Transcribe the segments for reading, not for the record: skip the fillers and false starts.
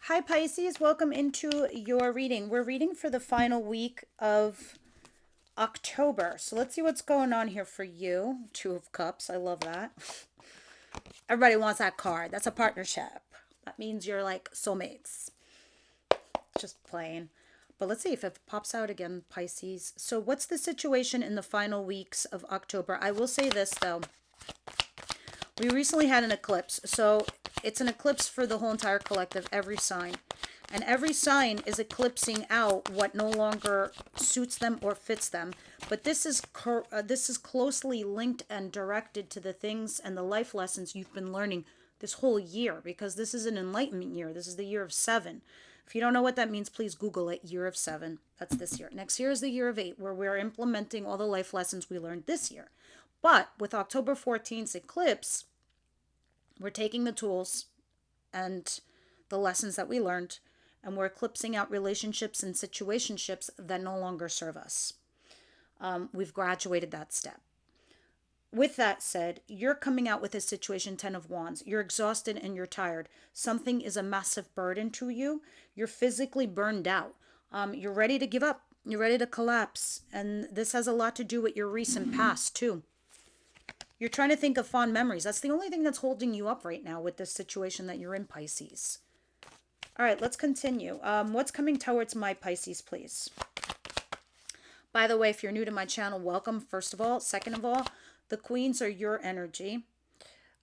Hi Pisces, welcome into your reading. We're reading for the final week of October. So let's see what's going on here for you. Two of Cups, I love that. Everybody wants that card. That's a partnership. That means you're like soulmates. Just playing. But let's see if it pops out again, Pisces. So what's the situation in the final weeks of October? I will say this though. We recently had an eclipse. So it's an eclipse for the whole entire collective, every sign. And every sign is eclipsing out what no longer suits them or fits them. But this is closely linked and directed to the things and the life lessons you've been learning this whole year, because this is an enlightenment year. This is the year of 7. If you don't know what that means, please Google it. Year of 7. That's this year. Next year is the year of 8, where we're implementing all the life lessons we learned this year. But with October 14th eclipse, we're taking the tools and the lessons that we learned, and we're eclipsing out relationships and situationships that no longer serve us. We've graduated that step. With that said, you're coming out with a situation, 10 of Wands. You're exhausted and you're tired. Something is a massive burden to you. You're physically burned out. You're ready to give up. You're ready to collapse. And this has a lot to do with your recent past, too. You're trying to think of fond memories. That's the only thing that's holding you up right now with this situation that you're in, Pisces. All right, let's continue. What's coming towards my Pisces, please? By the way, if you're new to my channel, welcome, first of all. Second of all, the queens are your energy.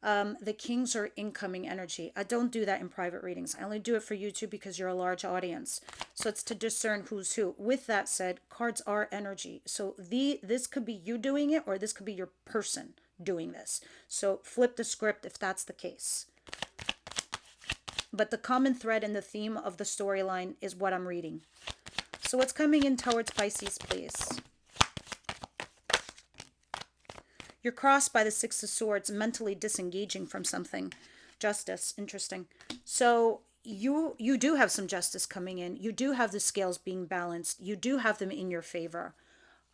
The kings are incoming energy. I don't do that in private readings. I only do it for YouTube because you're a large audience. So it's to discern who's who. With that said, cards are energy. So this could be you doing it, or this could be your person doing this. So flip the script if that's the case. But the common thread and the theme of the storyline is what I'm reading. So what's coming in towards Pisces, please? You're crossed by the Six of Swords, mentally disengaging from something. Justice, interesting. So you do have some justice coming in. You do have the scales being balanced. You do have them in your favor.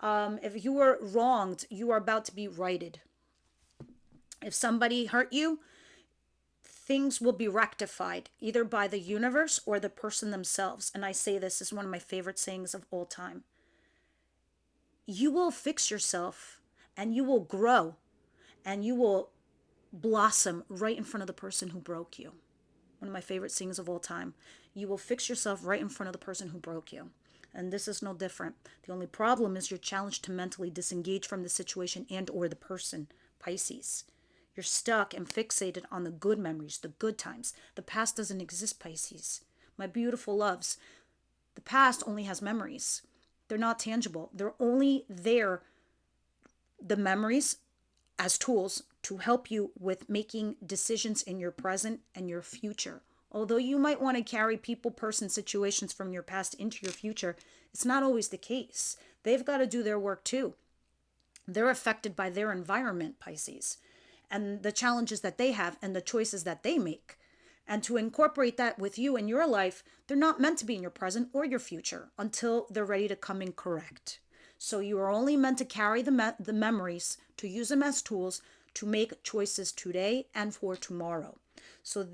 If you were wronged, you are about to be righted. If somebody hurt you, things will be rectified either by the universe or the person themselves. And I say this is one of my favorite sayings of all time. You will fix yourself and you will grow and you will blossom right in front of the person who broke you. One of my favorite sayings of all time. You will fix yourself right in front of the person who broke you. And this is no different. The only problem is you're challenged to mentally disengage from the situation and or the person, Pisces. You're stuck and fixated on the good memories, the good times. The past doesn't exist, Pisces. My beautiful loves, the past only has memories. They're not tangible. They're only there, the memories, as tools to help you with making decisions in your present and your future. Although you might want to carry people, person, situations from your past into your future, it's not always the case. They've got to do their work too. They're affected by their environment, Pisces, and the challenges that they have and the choices that they make. And to incorporate that with you in your life, they're not meant to be in your present or your future until they're ready to come in correct. So you are only meant to carry the memories, to use them as tools to make choices today and for tomorrow. So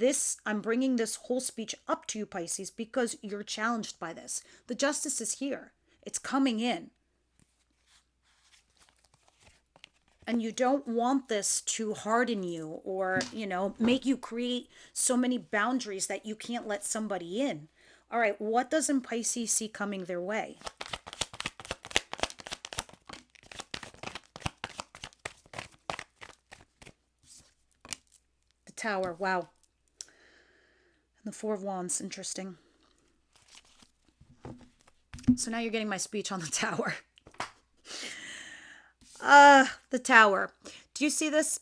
I'm bringing this whole speech up to you, Pisces, because you're challenged by this. The justice is here. It's coming in. And you don't want this to harden you or, make you create so many boundaries that you can't let somebody in. All right, what doesn't Pisces see coming their way? The Tower, wow. And the Four of Wands, interesting. So now you're getting my speech on the Tower. The Tower. Do you see this?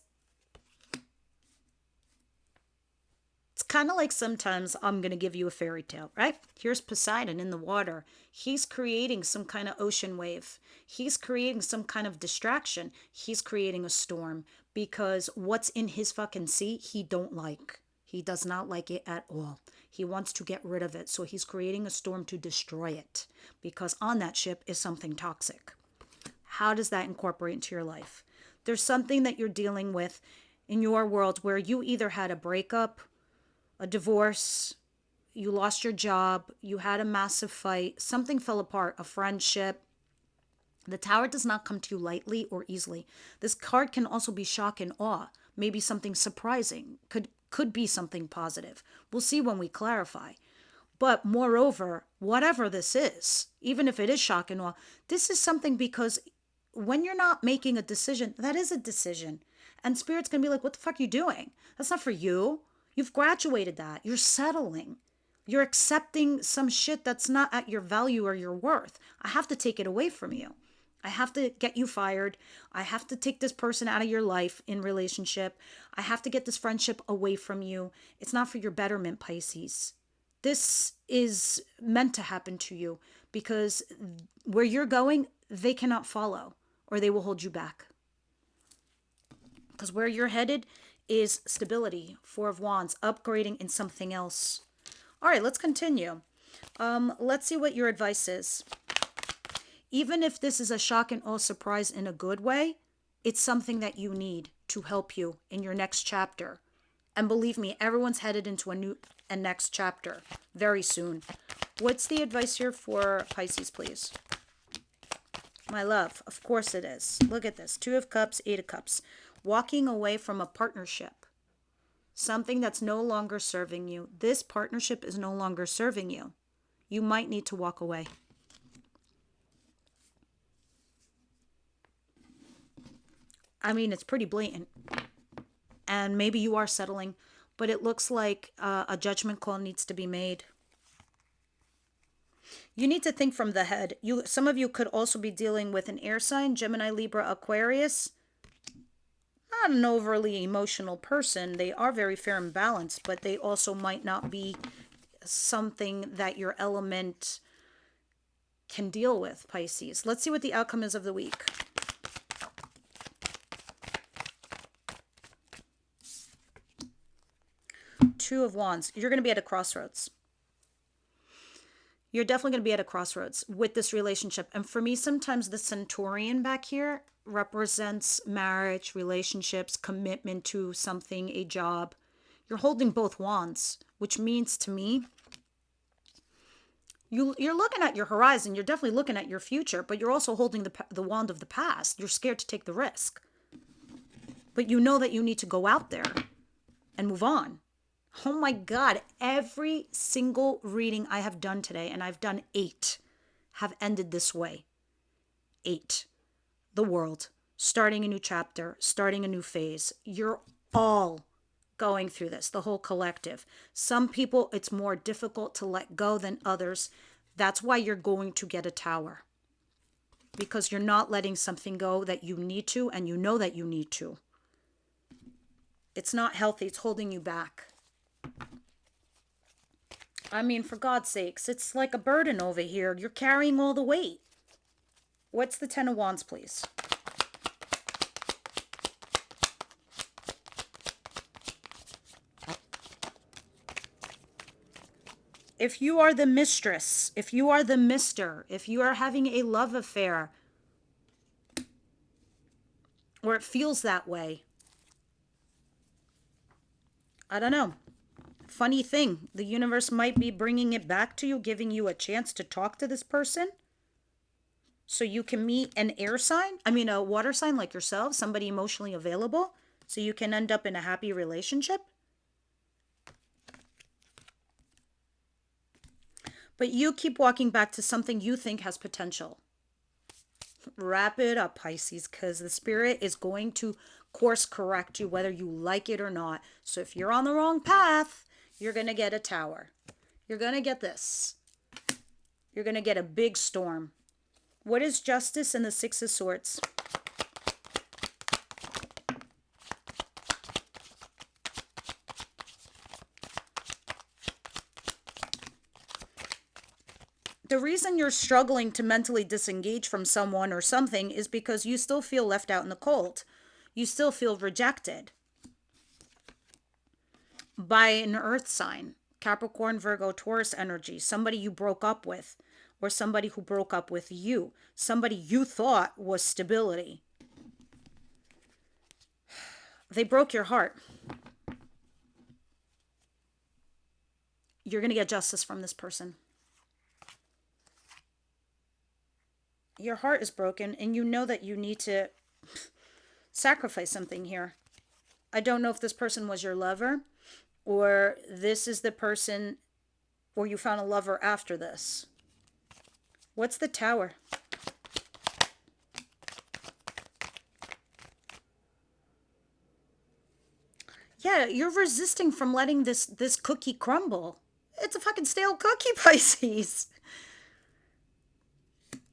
It's kind of like sometimes I'm going to give you a fairy tale, right? Here's Poseidon in the water. He's creating some kind of ocean wave. He's creating some kind of distraction. He's creating a storm because what's in his fucking sea, he don't like. He does not like it at all. He wants to get rid of it. So he's creating a storm to destroy it because on that ship is something toxic. How does that incorporate into your life? There's something that you're dealing with in your world where you either had a breakup, a divorce, you lost your job, you had a massive fight, something fell apart, a friendship. The Tower does not come to you lightly or easily. This card can also be shock and awe, maybe something surprising, could be something positive. We'll see when we clarify. But moreover, whatever this is, even if it is shock and awe, this is something because when you're not making a decision, that is a decision. And Spirit's going to be like, what the fuck are you doing? That's not for you. You've graduated that. You're settling. You're accepting some shit that's not at your value or your worth. I have to take it away from you. I have to get you fired. I have to take this person out of your life in relationship. I have to get this friendship away from you. It's not for your betterment, Pisces. This is meant to happen to you because where you're going, they cannot follow or they will hold you back. Because where you're headed is stability, Four of Wands, upgrading in something else. All right, let's continue. Let's see what your advice is. Even if this is a shock and awe surprise in a good way, it's something that you need to help you in your next chapter. And believe me, everyone's headed into a next chapter very soon. What's the advice here for Pisces, please? My love, of course it is. Look at this. Two of Cups, Eight of Cups. Walking away from a partnership. Something that's no longer serving you. This partnership is no longer serving you. You might need to walk away. I mean, it's pretty blatant. And maybe you are settling, but it looks like a judgment call needs to be made. You need to think from the head. Some of you could also be dealing with an air sign, Gemini, Libra, Aquarius. Not an overly emotional person. They are very fair and balanced, but they also might not be something that your element can deal with, Pisces. Let's see what the outcome is of the week. Two of Wands. You're going to be at a crossroads. You're definitely going to be at a crossroads with this relationship. And for me, sometimes the Centaurian back here represents marriage, relationships, commitment to something, a job. You're holding both wands, which means to me, you're looking at your horizon. You're definitely looking at your future, but you're also holding the wand of the past. You're scared to take the risk. But you know that you need to go out there and move on. Oh my God, every single reading I have done today, and I've done 8, have ended this way. 8. The world, starting a new chapter, starting a new phase. You're all going through this, the whole collective. Some people, it's more difficult to let go than others. That's why you're going to get a Tower. Because you're not letting something go that you need to, and you know that you need to. It's not healthy. It's holding you back. I mean, for God's sakes, it's like a burden over here. You're carrying all the weight. What's the Ten of Wands, please? If you are the mistress, if you are the mister, if you are having a love affair, or it feels that way, I don't know. Funny thing, the universe might be bringing it back to you, giving you a chance to talk to this person so you can meet an air sign, a water sign like yourself, somebody emotionally available, so you can end up in a happy relationship. But you keep walking back to something you think has potential. Wrap it up, Pisces, because the Spirit is going to course correct you whether you like it or not. So if you're on the wrong path, you're going to get a Tower. You're going to get this. You're going to get a big storm. What is Justice and the Six of Swords? The reason you're struggling to mentally disengage from someone or something is because you still feel left out in the cold. You still feel rejected by an earth sign, Capricorn, Virgo, Taurus energy, somebody you broke up with, or somebody who broke up with you, somebody you thought was stability. They broke your heart. You're going to get justice from this person. Your heart is broken and you know that you need to sacrifice something here. I don't know if this person was your lover or this is the person, or you found a lover after this. What's the Tower? Yeah, you're resisting from letting this cookie crumble. It's a fucking stale cookie, Pisces.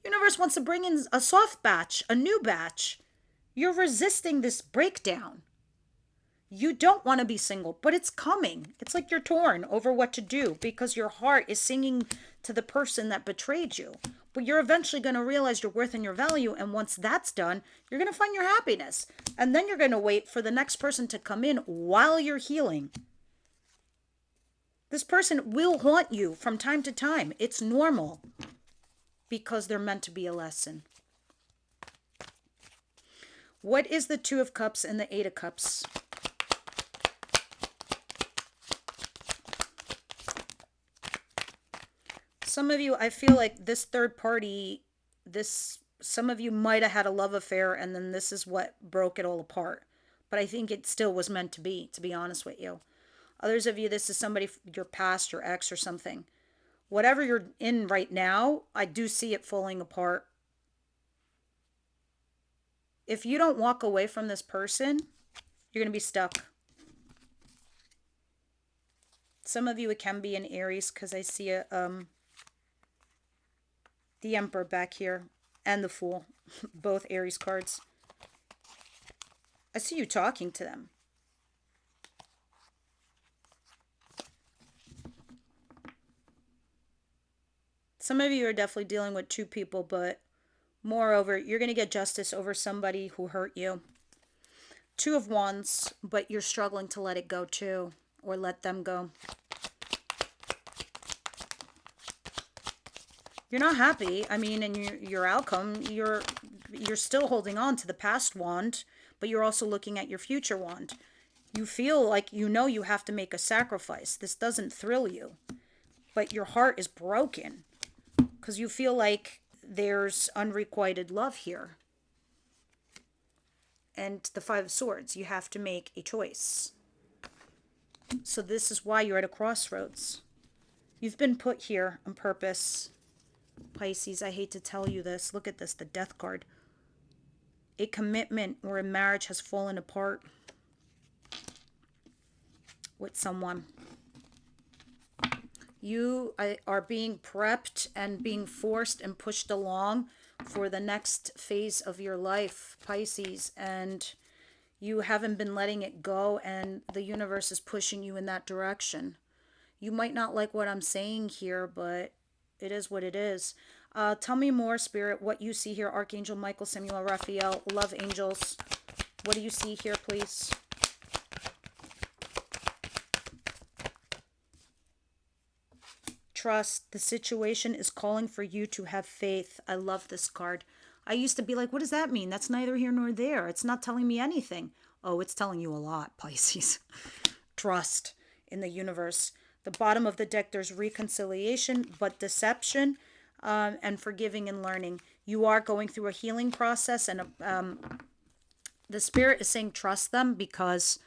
Universe wants to bring in a soft batch, a new batch. You're resisting this breakdown. You don't want to be single, but it's coming. It's like you're torn over what to do because your heart is singing to the person that betrayed you. But you're eventually going to realize your worth and your value. And once that's done, you're going to find your happiness. And then you're going to wait for the next person to come in while you're healing. This person will haunt you from time to time. It's normal because they're meant to be a lesson. What is the Two of Cups and the Eight of Cups? Some of you, I feel like this third party, some of you might have had a love affair and then this is what broke it all apart. But I think it still was meant to be honest with you. Others of you, this is somebody, your past, your ex or something. Whatever you're in right now, I do see it falling apart. If you don't walk away from this person, you're going to be stuck. Some of you, it can be an Aries because I see the Emperor back here and the Fool, both Aries cards. I see you talking to them. Some of you are definitely dealing with two people, but moreover, you're going to get justice over somebody who hurt you. Two of Wands, but you're struggling to let it go too, or let them go. You're not happy. I mean, in your outcome, you're still holding on to the past wand, but you're also looking at your future wand. You feel like you know you have to make a sacrifice. This doesn't thrill you, but your heart is broken because you feel like there's unrequited love here. And the Five of Swords, you have to make a choice. So this is why you're at a crossroads. You've been put here on purpose. Pisces, I hate to tell you this. Look at this, the Death card. A commitment or a marriage has fallen apart with someone. You are being prepped and being forced and pushed along for the next phase of your life, Pisces, and you haven't been letting it go, and the universe is pushing you in that direction. You might not like what I'm saying here, but it is what it is. Tell me more, Spirit, what you see here. Archangel Michael, Samuel, Raphael, love angels. What do you see here, please? Trust. The situation is calling for you to have faith. I love this card. I used to be like, what does that mean? That's neither here nor there. It's not telling me anything. Oh, it's telling you a lot, Pisces. Trust in the universe. The bottom of the deck, there's reconciliation, but deception and forgiving and learning. You are going through a healing process, and the Spirit is saying trust them because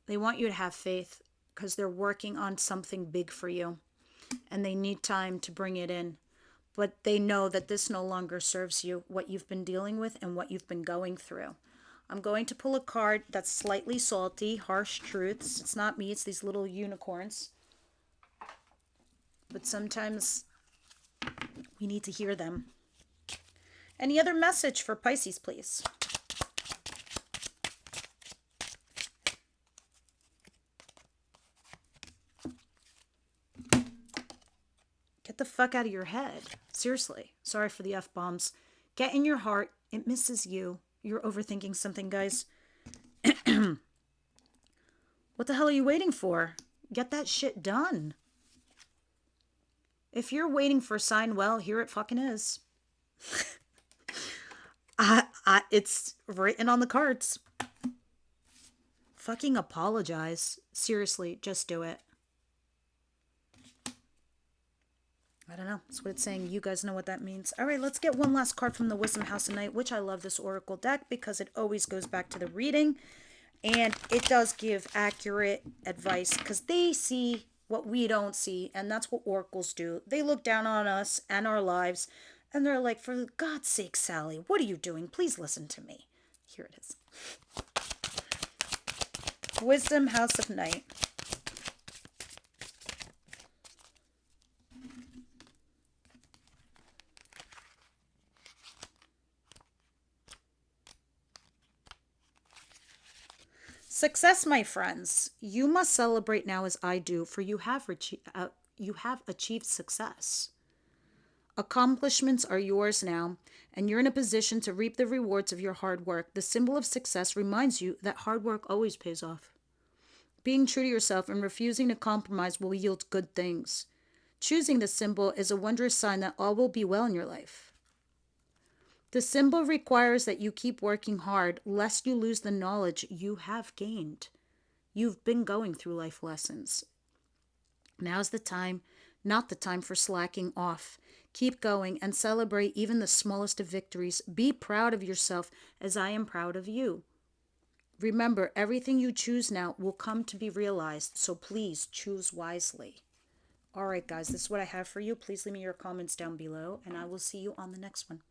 they want you to have faith, because they're working on something big for you and they need time to bring it in. But they know that this no longer serves you, what you've been dealing with and what you've been going through. I'm going to pull a card that's slightly salty, harsh truths. It's not me, it's these little unicorns. But sometimes we need to hear them. Any other message for Pisces, please? Get the fuck out of your head. Seriously. Sorry for the F-bombs. Get in your heart. It misses you. You're overthinking something, guys. What the hell are you waiting for? Get that shit done. If you're waiting for a sign, well, here it fucking is. It's written on the cards. Fucking apologize. Seriously, just do it. don't know. That's what it's saying. You guys know what that means. All right, let's get one last card from the Wisdom House of Night, which I love this Oracle deck because it always goes back to the reading. And it does give accurate advice because they see what we don't see. And that's what oracles do. They look down on us and our lives. And they're like, for God's sake, Sally, what are you doing? Please listen to me. Here it is. Wisdom House of Night. Success, my friends. You must celebrate now as I do, for you have achieved success. Accomplishments are yours now, and you're in a position to reap the rewards of your hard work. The symbol of success reminds you that hard work always pays off. Being true to yourself and refusing to compromise will yield good things. Choosing this symbol is a wondrous sign that all will be well in your life. The symbol requires that you keep working hard, lest you lose the knowledge you have gained. You've been going through life lessons. Now's the time, not the time for slacking off. Keep going and celebrate even the smallest of victories. Be proud of yourself as I am proud of you. Remember, everything you choose now will come to be realized, so please choose wisely. All right, guys, this is what I have for you. Please leave me your comments down below, and I will see you on the next one.